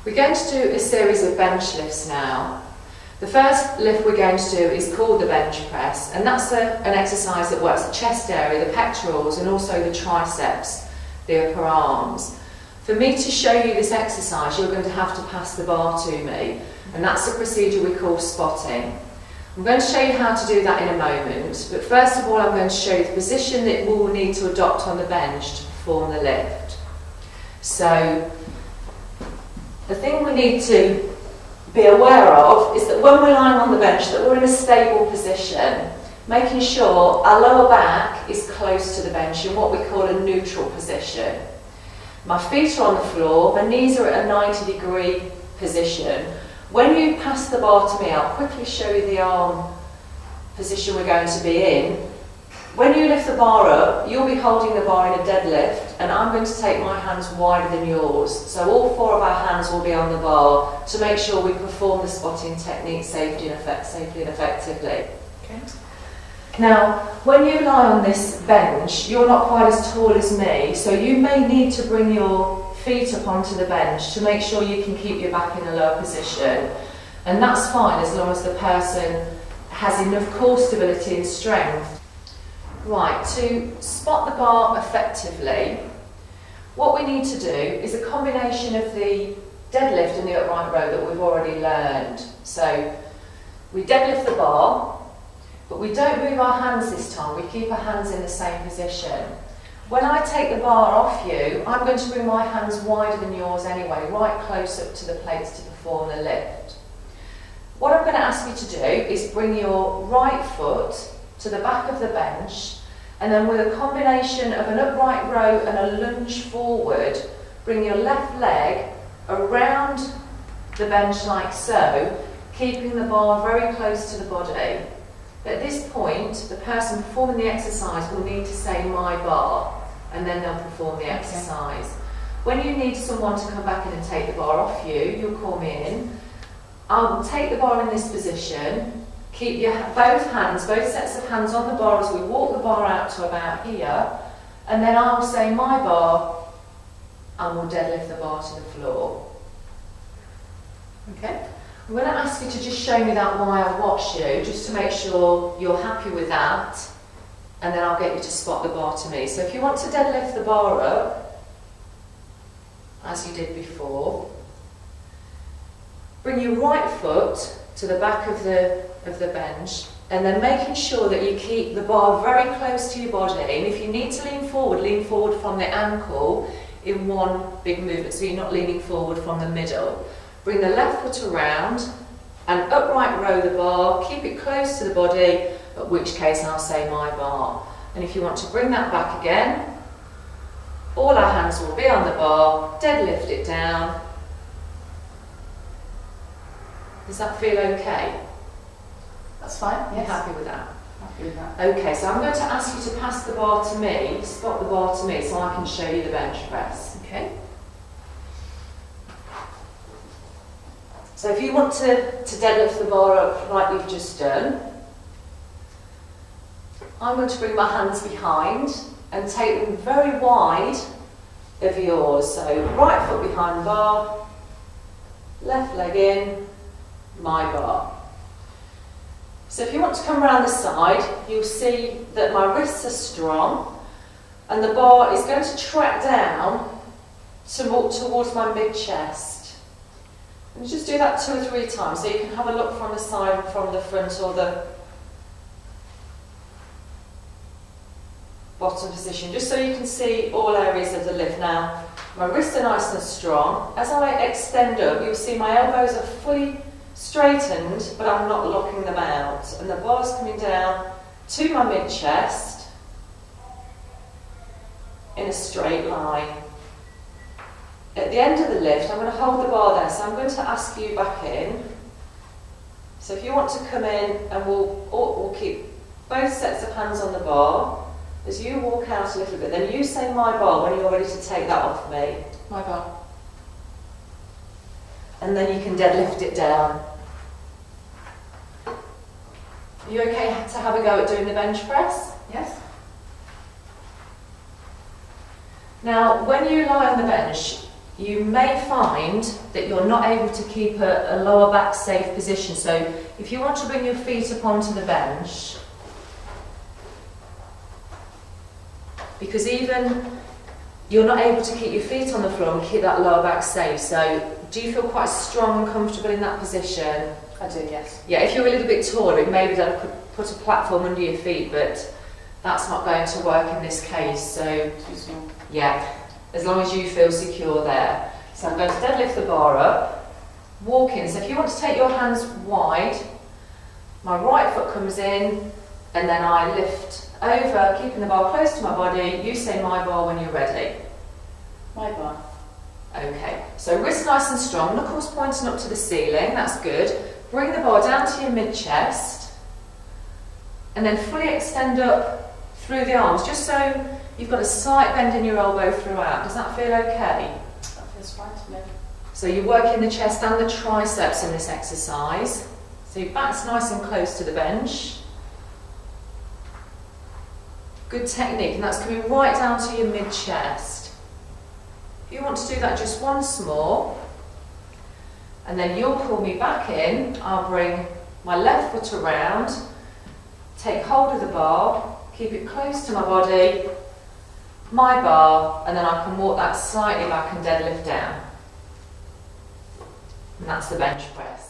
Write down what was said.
We're going to do a series of bench lifts now. The first lift we're going to do is called the bench press, and that's an exercise that works the chest area, the pectorals, and also the triceps, the upper arms. For me to show you this exercise, you're going to have to pass the bar to me, and that's a procedure we call spotting. I'm going to show you how to do that in a moment, but first of all I'm going to show you the position that we'll need to adopt on the bench to perform the lift. So, the thing we need to be aware of is that when we're lying on the bench that we're in a stable position, making sure our lower back is close to the bench in what we call a neutral position. My feet are on the floor, my knees are at a 90-degree position. When you pass the bar to me, I'll quickly show you the arm position we're going to be in. When you lift the bar up, you'll be holding the bar in a deadlift, and I'm going to take my hands wider than yours. So all four of our hands will be on the bar to make sure we perform the spotting technique safely and effectively. Okay. Now, when you lie on this bench, you're not quite as tall as me, so you may need to bring your feet up onto the bench to make sure you can keep your back in a lower position. And that's fine as long as the person has enough core stability and strength. Right, to spot the bar effectively, what we need to do is a combination of the deadlift and the upright row that we've already learned. So, we deadlift the bar, but we don't move our hands this time, we keep our hands in the same position. When I take the bar off you, I'm going to bring my hands wider than yours anyway, right close up to the plates to perform the lift. What I'm going to ask you to do is bring your right foot to the back of the bench, and then with a combination of an upright row and a lunge forward, bring your left leg around the bench like so, keeping the bar very close to the body. At this point, the person performing the exercise will need to say "my bar," and then they'll perform the exercise. When you need someone to come back in and take the bar off you, you'll call me in. I'll take the bar in this position. Keep both sets of hands on the bar as we walk the bar out to about here, and then I'll say "my bar," and we'll deadlift the bar to the floor. Okay? I'm going to ask you to just show me that while I watch you, just to make sure you're happy with that, and then I'll get you to spot the bar to me. So if you want to deadlift the bar up, as you did before, bring your right foot to the back of the bench, and then making sure that you keep the bar very close to your body, and if you need to lean forward from the ankle in one big movement, so you're not leaning forward from the middle. Bring the left foot around and upright row the bar, keep it close to the body, at which case I'll say "my bar." And if you want to bring that back again, all our hands will be on the bar, deadlift it down. Does that feel okay? That's fine, yes. You're happy with that? Happy with that. Okay, so I'm going to ask you to pass the bar to me, spot the bar to me, so I can show you the bench press. Okay? So if you want to deadlift the bar up like you've just done, I'm going to bring my hands behind and take them very wide of yours. So right foot behind the bar, left leg in, my bar. So if you want to come around the side, you'll see that my wrists are strong and the bar is going to track down towards my mid-chest. And just do that 2 or 3 times, so you can have a look from the side and from the front or the bottom position, just so you can see all areas of the lift. Now, my wrists are nice and strong. As I extend up, you'll see my elbows are fully straightened, but I'm not locking them out. And the bar's coming down to my mid-chest in a straight line. At the end of the lift, I'm going to hold the bar there, so I'm going to ask you back in. So if you want to come in, and we'll keep both sets of hands on the bar. As you walk out a little bit, then you say "my bar" when you're ready to take that off me. My bar. And then you can deadlift it down. Are you okay to have a go at doing the bench press? Yes. Now, when you lie on the bench, you may find that you're not able to keep a lower back safe position. So if you want to bring your feet up onto the bench, because even you're not able to keep your feet on the floor and keep that lower back safe. So do you feel quite strong and comfortable in that position? I do, yes. Yeah, if you're a little bit taller, it may be that I could put a platform under your feet, but that's not going to work in this case. So Too small. yeah, as long as you feel secure there. So I'm going to deadlift the bar up, walk in. So if you want to take your hands wide, my right foot comes in, and then I lift over, keeping the bar close to my body. You say my bar when you're ready. My bar. Okay, so wrist nice and strong, knuckles pointing up to the ceiling, that's good. Bring the bar down to your mid-chest, and then fully extend up through the arms, just so you've got a slight bend in your elbow throughout. Does that feel okay? That feels fine to me. So you're working the chest and the triceps in this exercise. So your back's nice and close to the bench. Good technique, and that's coming right down to your mid-chest. If you want to do that just once more, and then you'll pull me back in, I'll bring my left foot around, take hold of the bar, keep it close to my body, my bar, and then I can walk that slightly back and deadlift down. And that's the bench press.